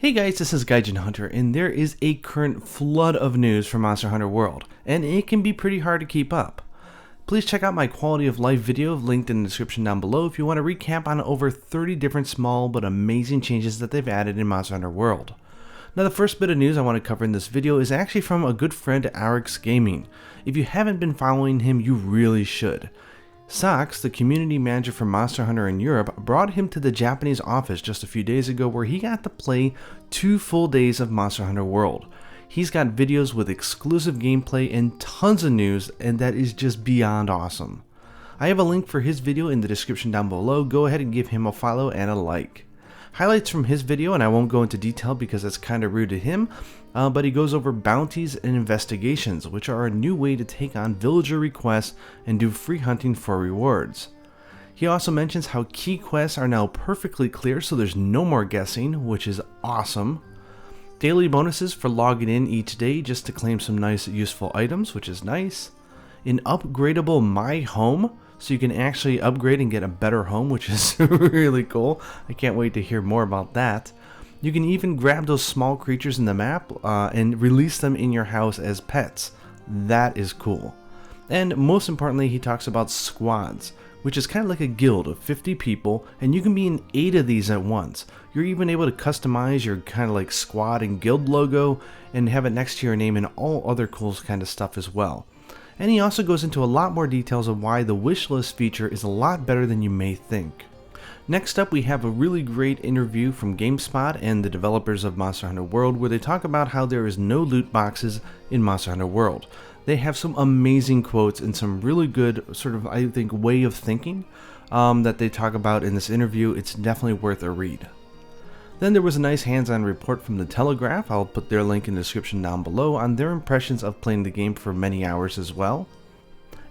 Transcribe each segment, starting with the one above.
Hey guys, this is Gaijin Hunter, and there is a current flood of news from Monster Hunter World, and it can be pretty hard to keep up. Please check out my quality of life video linked in the description down below if you want to recap on over 30 different small but amazing changes that they've added in Monster Hunter World. Now the first bit of news I want to cover in this video is actually from a good friend, Arix Gaming. If you haven't been following him, you really should. Sox, the community manager for Monster Hunter in Europe, brought him to the Japanese office just a few days ago where he got to play 2 full days of Monster Hunter World. He's got videos with exclusive gameplay and tons of news, and that is just beyond awesome. I have a link for his video in the description down below. Go ahead and give him a follow and a like. Highlights from his video, and I won't go into detail because that's kind of rude to him, but he goes over bounties and investigations, which are a new way to take on villager requests and do free hunting for rewards. He also mentions how key quests are now perfectly clear, so there's no more guessing, which is awesome. Daily bonuses for logging in each day just to claim some nice useful items, which is nice. An upgradable My Home, so you can actually upgrade and get a better home, which is really cool. I can't wait to hear more about that. You can even grab those small creatures in the map and release them in your house as pets. That is cool. And most importantly, he talks about squads, which is kind of like a guild of 50 people, and you can be in 8 of these at once. You're even able to customize your kind of like squad and guild logo and have it next to your name and all other cool kind of stuff as well. And he also goes into a lot more details of why the wishlist feature is a lot better than you may think. Next up, we have a really great interview from GameSpot and the developers of Monster Hunter World, where they talk about how there is no loot boxes in Monster Hunter World. They have some amazing quotes and some really good sort of, I think, way of thinking that they talk about in this interview. It's definitely worth a read. Then there was a nice hands-on report from The Telegraph. I'll put their link in the description down below on their impressions of playing the game for many hours as well.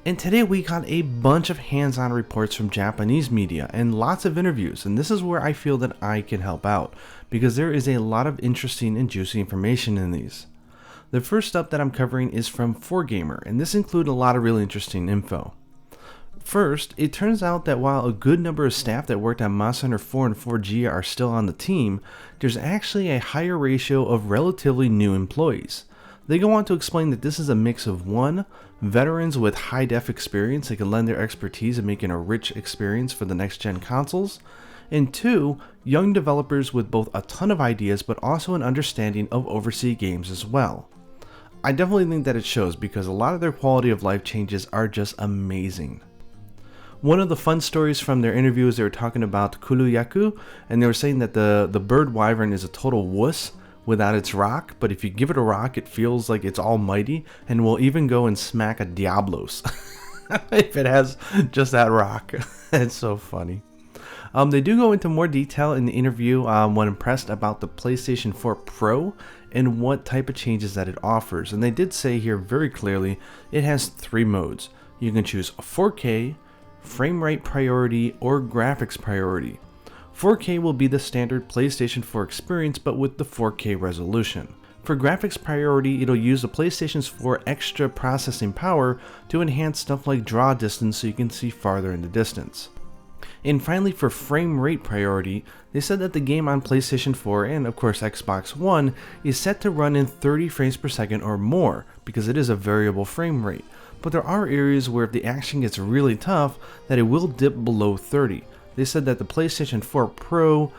And today we got a bunch of hands-on reports from Japanese media and lots of interviews, and this is where I feel that I can help out, because there is a lot of interesting and juicy information in these. The first up that I'm covering is from 4Gamer, and this includes a lot of really interesting info. First, it turns out that while a good number of staff that worked on Monster Hunter 4 and 4G are still on the team, there's actually a higher ratio of relatively new employees. They go on to explain that this is a mix of 1, veterans with high-def experience that can lend their expertise in making a rich experience for the next-gen consoles, and 2, young developers with both a ton of ideas but also an understanding of overseas games as well. I definitely think that it shows because a lot of their quality of life changes are just amazing. One of the fun stories from their interview is they were talking about Kuluyaku, and they were saying that the bird wyvern is a total wuss without its rock, but if you give it a rock, it feels like it's almighty and will even go and smack a Diablos if it has just that rock. It's so funny. They do go into more detail in the interview when impressed about the PlayStation 4 Pro and what type of changes that it offers. And they did say here very clearly it has 3 modes. You can choose 4K, frame rate priority, or graphics priority. 4K will be the standard PlayStation 4 experience, but with the 4K resolution. For graphics priority, it'll use the PlayStation 4 extra processing power to enhance stuff like draw distance so you can see farther in the distance. And finally, for frame rate priority, they said that the game on PlayStation 4 and of course Xbox One is set to run in 30 frames per second or more because it is a variable frame rate. But there are areas where if the action gets really tough, that it will dip below 30. They said that the PlayStation 4 Pro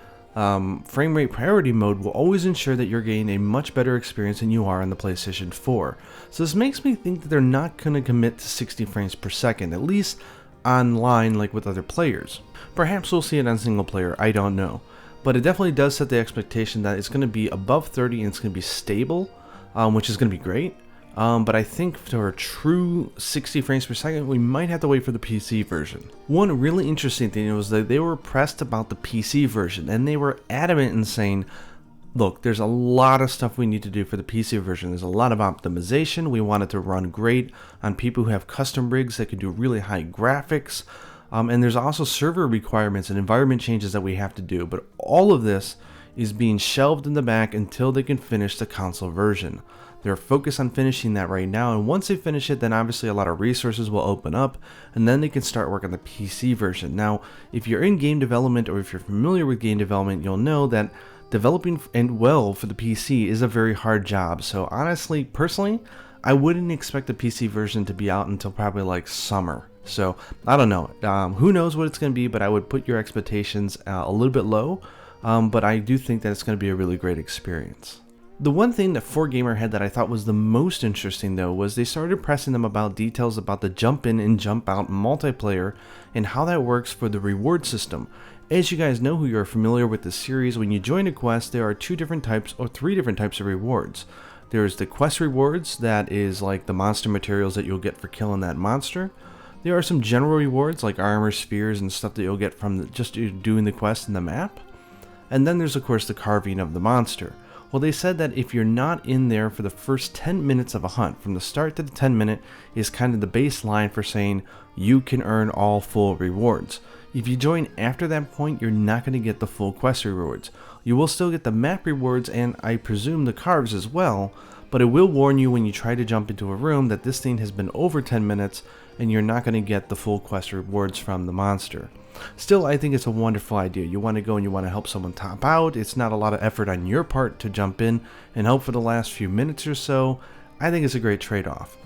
frame rate priority mode will always ensure that you're getting a much better experience than you are on the PlayStation 4. So this makes me think that they're not going to commit to 60 frames per second, at least online like with other players. Perhaps we'll see it on single player, I don't know. But it definitely does set the expectation that it's going to be above 30 and it's going to be stable, which is going to be great. But I think for a true 60 frames per second, we might have to wait for the PC version. One really interesting thing was that they were pressed about the PC version, and they were adamant in saying, look, there's a lot of stuff we need to do for the PC version. There's a lot of optimization. We want it to run great on people who have custom rigs that can do really high graphics. And there's also server requirements and environment changes that we have to do. But all of this is being shelved in the back until they can finish the console version. They're focused on finishing that right now, and once they finish it, then obviously a lot of resources will open up, and then they can start work on the PC version. Now, if you're in game development or if you're familiar with game development, you'll know that Developing and well for the PC is a very hard job, so honestly, personally, I wouldn't expect the PC version to be out until probably like summer. So I don't know. Who knows what it's going to be, but I would put your expectations a little bit low. But I do think that it's going to be a really great experience. The one thing that 4Gamer had that I thought was the most interesting though was they started pressing them about details about the jump in and jump out multiplayer and how that works for the reward system. As you guys know who you're familiar with the series, when you join a quest there are three different types of rewards. There's the quest rewards, that is like the monster materials that you'll get for killing that monster. There are some general rewards like armor, spears, and stuff that you'll get from just doing the quest in the map. And then there's of course the carving of the monster. Well, they said that if you're not in there for the first 10 minutes of a hunt, from the start to the 10 minute is kind of the baseline for saying you can earn all full rewards. If you join after that point, you're not going to get the full quest rewards. You will still get the map rewards and I presume the carves as well, but it will warn you when you try to jump into a room that this thing has been over 10 minutes and you're not going to get the full quest rewards from the monster. Still, I think it's a wonderful idea. You want to go and you want to help someone top out. It's not a lot of effort on your part to jump in and help for the last few minutes or so. I think it's a great trade-off.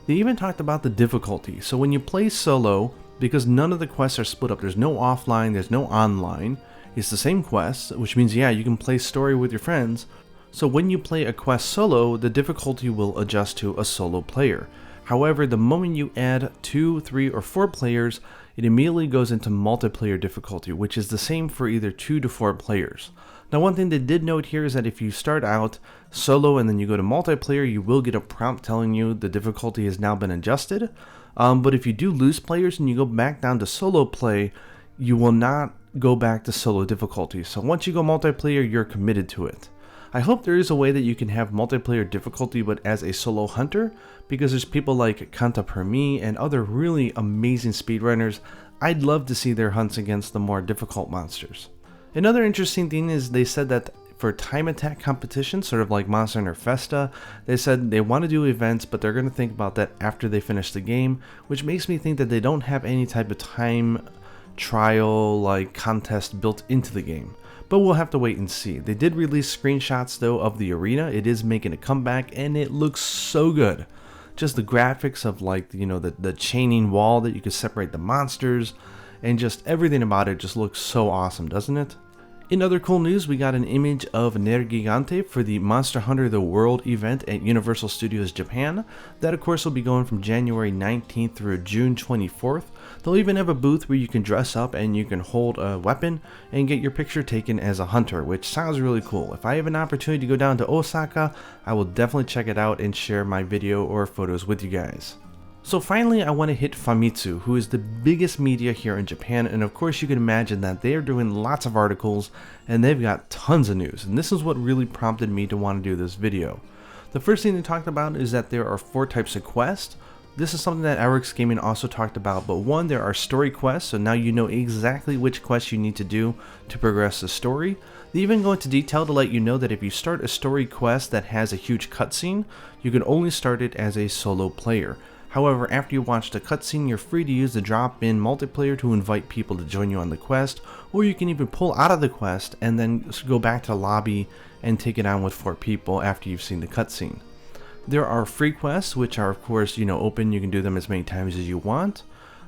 They even talked about the difficulty. So when you play solo, because none of the quests are split up, there's no offline, there's no online, it's the same quest, which means yeah, you can play story with your friends. So when you play a quest solo, the difficulty will adjust to a solo player. However, the moment you add 2, 3, or 4 players, it immediately goes into multiplayer difficulty, which is the same for either 2 to 4 players. Now, one thing they did note here is that if you start out solo and then you go to multiplayer, you will get a prompt telling you the difficulty has now been adjusted. But if you do lose players and you go back down to solo play, you will not go back to solo difficulty. So once you go multiplayer, you're committed to it. I hope there is a way that you can have multiplayer difficulty but as a solo hunter, because there's people like Kanta Permi and other really amazing speedrunners. I'd love to see their hunts against the more difficult monsters. Another interesting thing is they said that for time attack competition, sort of like Monster Hunter Festa, they said they want to do events, but they're going to think about that after they finish the game, which makes me think that they don't have any type of time trial like contest built into the game. But we'll have to wait and see. They did release screenshots though of the arena. It is making a comeback and it looks so good. Just the graphics of like, you know, the chaining wall that you could separate the monsters and just everything about it just looks so awesome, doesn't it? In other cool news, we got an image of Nergigante for the Monster Hunter The World event at Universal Studios Japan. That of course will be going from January 19th through June 24th. They'll even have a booth where you can dress up and you can hold a weapon and get your picture taken as a hunter, which sounds really cool. If I have an opportunity to go down to Osaka, I will definitely check it out and share my video or photos with you guys. So finally, I want to hit Famitsu, who is the biggest media here in Japan, and of course you can imagine that they are doing lots of articles and they've got tons of news, and this is what really prompted me to want to do this video. The first thing they talked about is that there are 4 types of quests. This is something that Eric's Gaming also talked about, but one, there are story quests, so now you know exactly which quests you need to do to progress the story. They even go into detail to let you know that if you start a story quest that has a huge cutscene, you can only start it as a solo player. However, after you watch the cutscene, you're free to use the drop-in multiplayer to invite people to join you on the quest, or you can even pull out of the quest and then go back to the lobby and take it on with 4 people after you've seen the cutscene. There are free quests, which are of course, open. You can do them as many times as you want.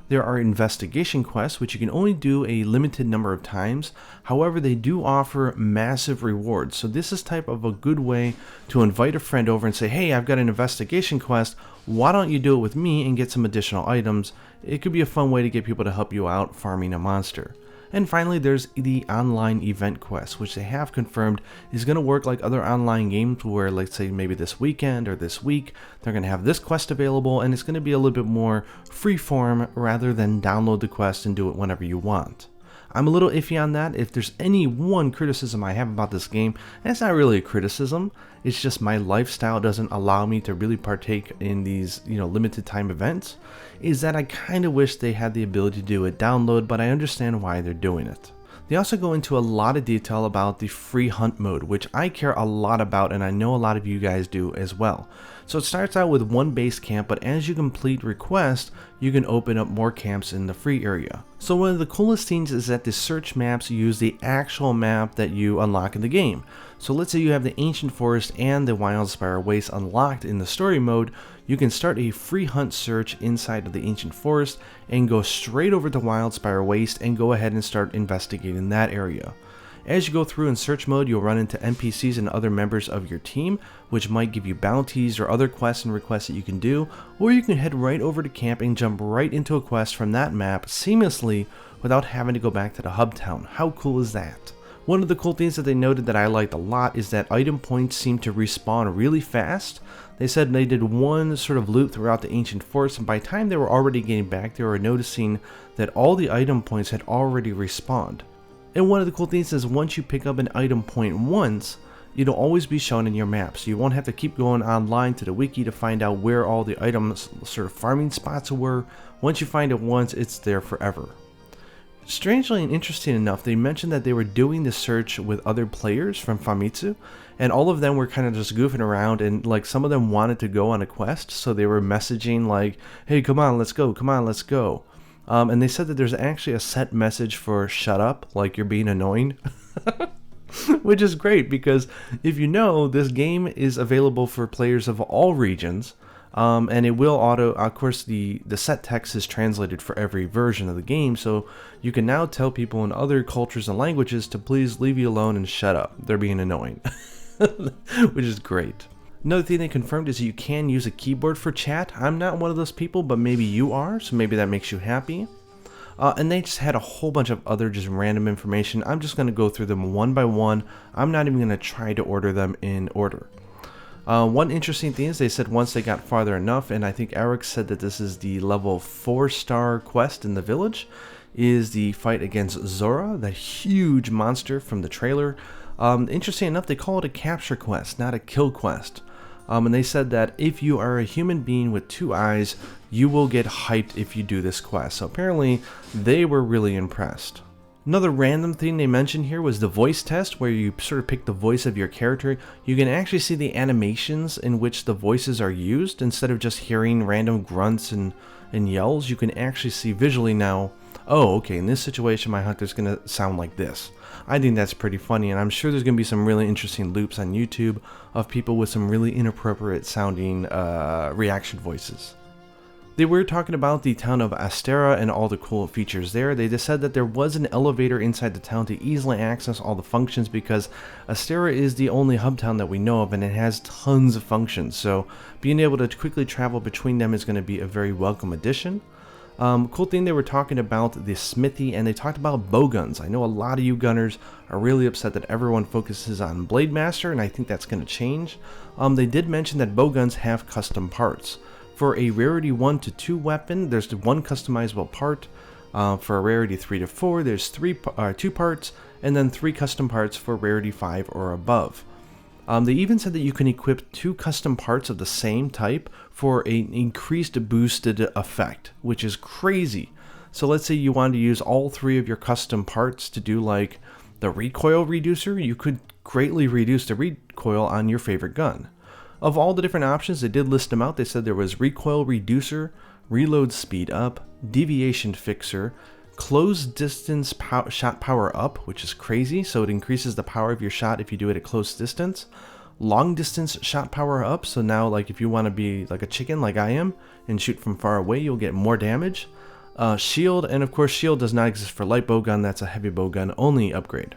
There are investigation quests, which you can only do a limited number of times. However, they do offer massive rewards. So this is type of a good way to invite a friend over and say, hey, I've got an investigation quest. Why don't you do it with me and get some additional items? It could be a fun way to get people to help you out farming a monster. And finally, there's the online event quest, which they have confirmed is going to work like other online games where, let's say maybe this weekend or this week, they're going to have this quest available and it's going to be a little bit more freeform rather than download the quest and do it whenever you want. I'm a little iffy on that. If there's any one criticism I have about this game, and it's not really a criticism, it's just my lifestyle doesn't allow me to really partake in these, limited time events, is that I kind of wish they had the ability to do a download, but I understand why they're doing it. They also go into a lot of detail about the free hunt mode, which I care a lot about and I know a lot of you guys do as well. So it starts out with one base camp, but as you complete requests, you can open up more camps in the free area. So one of the coolest things is that the search maps use the actual map that you unlock in the game. So let's say you have the Ancient Forest and the Wild Spiral Waste unlocked in the story mode, you can start a free hunt search inside of the Ancient Forest and go straight over to Wild Spiral Waste and go ahead and start investigating that area. As you go through in search mode, you'll run into NPCs and other members of your team, which might give you bounties or other quests and requests that you can do, or you can head right over to camp and jump right into a quest from that map seamlessly without having to go back to the hub town. How cool is that? One of the cool things that they noted that I liked a lot is that item points seem to respawn really fast. They said they did one sort of loop throughout the Ancient Forest, and by the time they were already getting back, they were noticing that all the item points had already respawned. And one of the cool things is once you pick up an item point once, it'll always be shown in your map, so you won't have to keep going online to the wiki to find out where all the items sort of farming spots were. Once you find it once, it's there forever. Strangely and interesting enough, they mentioned that they were doing the search with other players from Famitsu, and all of them were kind of just goofing around, and like some of them wanted to go on a quest, so they were messaging like, hey, come on, let's go, come on, let's go. And they said that there's actually a set message for shut up, like you're being annoying. Which is great because if you know, this game is available for players of all regions. And it will of course the set text is translated for every version of the game, so you can now tell people in other cultures and languages to please leave you alone and shut up. They're being annoying. Which is great. Another thing they confirmed is you can use a keyboard for chat. I'm not one of those people, but maybe you are, so maybe that makes you happy. And they just had a whole bunch of other just random information. I'm just going to go through them one by one. I'm not even going to try to order them in order. One interesting thing is they said once they got farther enough, and I think Eric said that this is the level 4-star quest in the village, is the fight against Zora, that huge monster from the trailer. Interesting enough, they call it a capture quest, not a kill quest. And they said that if you are a human being with 2 eyes, you will get hyped if you do this quest. So apparently, they were really impressed. Another random thing they mentioned here was the voice test, where you sort of pick the voice of your character. You can actually see the animations in which the voices are used. Instead of just hearing random grunts and yells, you can actually see visually now, oh, okay, in this situation, my hunter's going to sound like this. I think that's pretty funny, and I'm sure there's going to be some really interesting loops on YouTube of people with some really inappropriate sounding reaction voices. They were talking about the town of Astera and all the cool features there. They just said that there was an elevator inside the town to easily access all the functions because Astera is the only hub town that we know of, and it has tons of functions. So being able to quickly travel between them is going to be a very welcome addition. Cool thing, they were talking about the smithy, and they talked about bow guns. I know a lot of you gunners are really upset that everyone focuses on Blade Master, and I think that's going to change. They did mention that bow guns have custom parts. For a rarity 1 to 2 weapon, there's the 1 customizable part. For a rarity 3 to 4, there's 2 parts, and then 3 custom parts for rarity 5 or above. They even said that you can equip 2 custom parts of the same type for an increased boosted effect, which is crazy. So let's say you wanted to use all 3 of your custom parts to do like the recoil reducer, you could greatly reduce the recoil on your favorite gun. Of all the different options, they did list them out. They said there was recoil reducer, reload speed up, deviation fixer, close distance shot power up, which is crazy, so it increases the power of your shot if you do it at close distance. Long distance shot power up, so now like if you want to be like a chicken like I am and shoot from far away, you'll get more damage. Shield, and of course shield does not exist for light bowgun, that's a heavy bowgun only upgrade.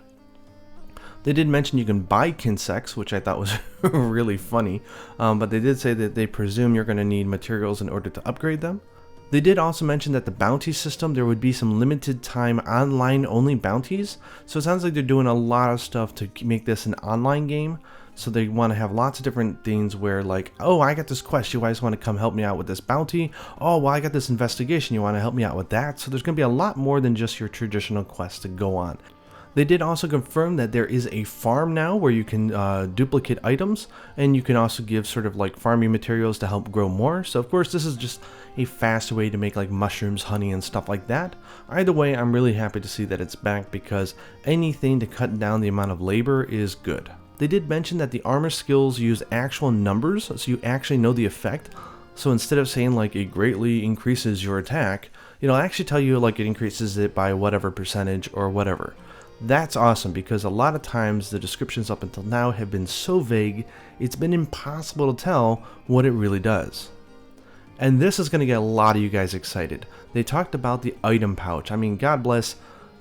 They did mention you can buy Kinsecs, which I thought was really funny, but they did say that they presume you're going to need materials in order to upgrade them. They did also mention that the bounty system, there would be some limited time online only bounties, so it sounds like they're doing a lot of stuff to make this an online game. So they want to have lots of different things where like, oh, I got this quest, you guys want to come help me out with this bounty? Oh, well, I got this investigation, you want to help me out with that? So there's going to be a lot more than just your traditional quest to go on. They did also confirm that there is a farm now where you can duplicate items, and you can also give sort of like farming materials to help grow more. So of course this is just a fast way to make like mushrooms, honey, and stuff like that. Either way, I'm really happy to see that it's back because anything to cut down the amount of labor is good. They did mention that the armor skills use actual numbers, so you actually know the effect. So instead of saying like it greatly increases your attack, it'll actually tell you like it increases it by whatever percentage or whatever. That's awesome because a lot of times the descriptions up until now have been so vague, it's been impossible to tell what it really does. And this is going to get a lot of you guys excited. They talked about the item pouch. I mean, God bless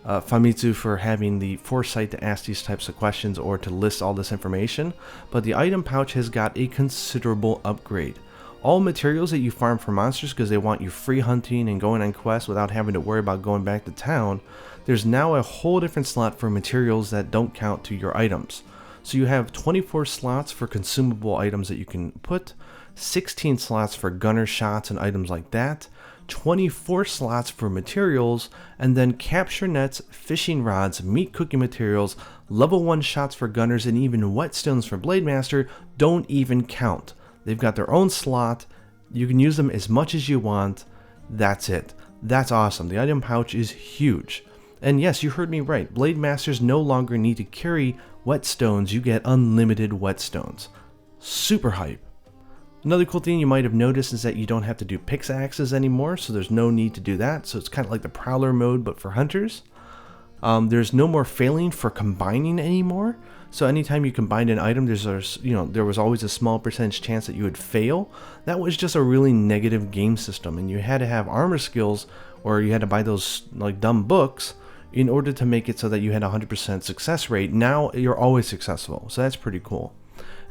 Famitsu for having the foresight to ask these types of questions or to list all this information, but the item pouch has got a considerable upgrade. All materials that you farm for monsters because they want you free hunting and going on quests without having to worry about going back to town, there's now a whole different slot for materials that don't count to your items. So you have 24 slots for consumable items that you can put, 16 slots for gunner shots and items like that, 24 slots for materials, and then capture nets, fishing rods, meat cooking materials, level 1 shots for gunners, and even whetstones for Blade Master don't even count. They've got their own slot. You can use them as much as you want. That's it. That's awesome. The item pouch is huge. And yes, you heard me right. Blade Masters no longer need to carry whetstones. You get unlimited whetstones. Super hype. Another cool thing you might have noticed is that you don't have to do pickaxes anymore, so there's no need to do that. So it's kind of like the Prowler mode, but for hunters. There's no more failing for combining anymore. So anytime you combined an item, there was always a small percentage chance that you would fail. That was just a really negative game system, and you had to have armor skills, or you had to buy those like dumb books in order to make it so that you had a 100% success rate. Now you're always successful, so that's pretty cool.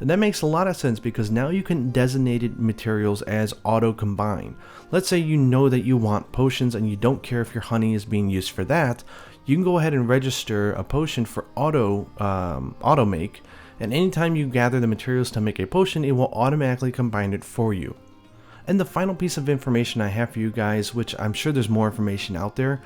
And that makes a lot of sense because now you can designate materials as auto combine. Let's say you know that you want potions and you don't care if your honey is being used for that. You can go ahead and register a potion for auto make, and anytime you gather the materials to make a potion, it will automatically combine it for you. And the final piece of information I have for you guys, which I'm sure there's more information out there,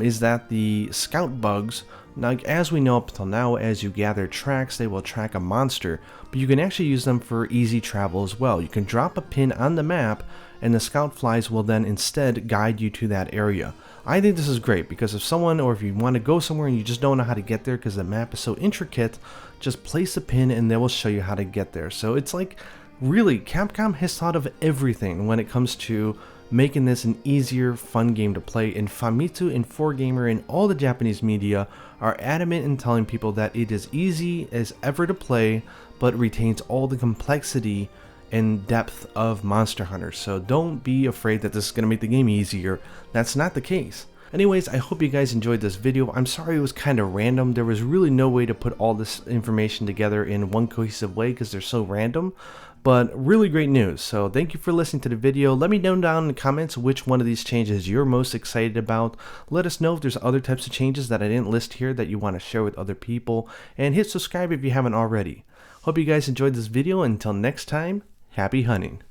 is that the scout bugs, now as we know up until now, as you gather tracks, they will track a monster, but you can actually use them for easy travel as well. You can drop a pin on the map, and the scout flies will then instead guide you to that area. I think this is great because if someone, or if you want to go somewhere and you just don't know how to get there because the map is so intricate, just place a pin and they will show you how to get there. So it's like, really, Capcom has thought of everything when it comes to making this an easier, fun game to play, and Famitsu and 4Gamer and all the Japanese media are adamant in telling people that it is easy as ever to play, but retains all the complexity and depth of Monster Hunter. So don't be afraid that this is going to make the game easier. That's not the case. Anyways, I hope you guys enjoyed this video. I'm sorry it was kind of random. There was really no way to put all this information together in one cohesive way because they're so random, but really great news. So thank you for listening to the video. Let me know down in the comments which one of these changes you're most excited about. Let us know if there's other types of changes that I didn't list here that you want to share with other people, and hit subscribe if you haven't already. Hope you guys enjoyed this video. Until next time, happy hunting.